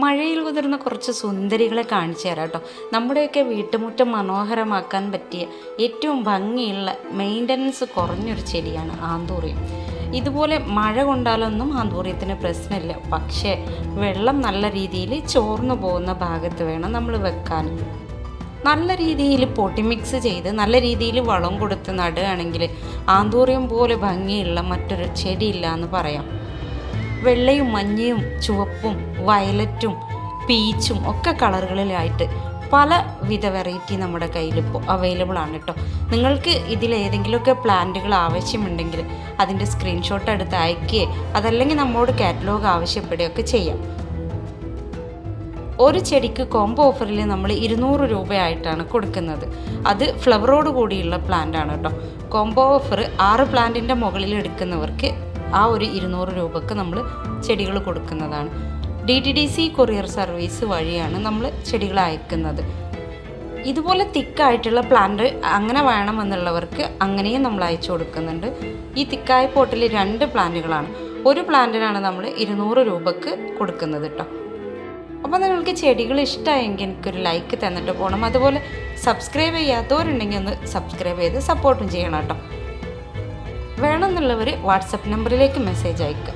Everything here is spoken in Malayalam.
മഴയിൽ കുതിർന്ന കുറച്ച് സുന്ദരികളെ കാണിച്ചു തരാം കേട്ടോ. നമ്മുടെയൊക്കെ വീട്ടുമുറ്റം മനോഹരമാക്കാൻ പറ്റിയ ഏറ്റവും ഭംഗിയുള്ള മെയിൻ്റനൻസ് കുറഞ്ഞൊരു ചെടിയാണ് ആന്തൂറിയം. ഇതുപോലെ മഴ കൊണ്ടാലൊന്നും ആന്തൂറിയത്തിന് പ്രശ്നമില്ല. പക്ഷേ വെള്ളം നല്ല രീതിയിൽ ചോർന്നു പോകുന്ന ഭാഗത്ത് വേണം നമ്മൾ വെക്കാൻ. നല്ല രീതിയിൽ പൊട്ടി മിക്സ് ചെയ്ത് നല്ല രീതിയിൽ വളം കൊടുത്ത് നടുകയാണെങ്കിൽ ആന്തൂറിയം പോലെ ഭംഗിയുള്ള മറ്റൊരു ചെടിയില്ല എന്ന് പറയാം. വെള്ളയും മഞ്ഞയും ചുവപ്പും വയലറ്റും പീച്ചും ഒക്കെ കളറുകളിലായിട്ട് പലവിധ വെറൈറ്റി നമ്മുടെ കയ്യിലിപ്പോൾ അവൈലബിൾ ആണ് കേട്ടോ. നിങ്ങൾക്ക് ഇതിലേതെങ്കിലുമൊക്കെ പ്ലാന്റുകൾ ആവശ്യമുണ്ടെങ്കിൽ അതിൻ്റെ സ്ക്രീൻഷോട്ട് എടുത്ത് അയക്കുകയോ അതല്ലെങ്കിൽ നമ്മോട് കാറ്റലോഗ് ആവശ്യപ്പെടുകയൊക്കെ ചെയ്യാം. ഒരു ചെടിക്ക് കോംബോ ഓഫറിൽ നമ്മൾ 200 രൂപയായിട്ടാണ് കൊടുക്കുന്നത്. അത് ഫ്ലവറോട് കൂടിയുള്ള പ്ലാന്റ് ആണ് കേട്ടോ. കോംബോ ഓഫർ 6 പ്ലാന്റിൻ്റെ മുകളിൽ എടുക്കുന്നവർക്ക് ആ ഒരു 200 രൂപക്ക് നമ്മൾ ചെടികൾ കൊടുക്കുന്നതാണ്. DTDC കൊറിയർ സർവീസ് വഴിയാണ് നമ്മൾ ചെടികൾ അയക്കുന്നത്. ഇതുപോലെ തിക്കായിട്ടുള്ള പ്ലാന്റ് അങ്ങനെ വേണമെന്നുള്ളവർക്ക് അങ്ങനെയും നമ്മൾ അയച്ചു കൊടുക്കുന്നുണ്ട്. ഈ തിക്കായ പോട്ടിൽ 2 പ്ലാന്റുകളാണ്. ഒരു പ്ലാന്റിനാണ് നമ്മൾ 200 രൂപക്ക് കൊടുക്കുന്നത് കേട്ടോ. അപ്പോൾ നിങ്ങൾക്ക് ചെടികൾ ഇഷ്ടമായെങ്കിൽ എനിക്കൊരു ലൈക്ക് തന്നിട്ട് പോകണം. അതുപോലെ സബ്സ്ക്രൈബ് ചെയ്യാത്തവരുണ്ടെങ്കിൽ ഒന്ന് സബ്സ്ക്രൈബ് ചെയ്ത് സപ്പോർട്ടും ചെയ്യണം കേട്ടോ. വേണമെന്നുള്ളവർ വാട്സപ്പ് നമ്പറിലേക്ക് മെസ്സേജ് അയക്കുക.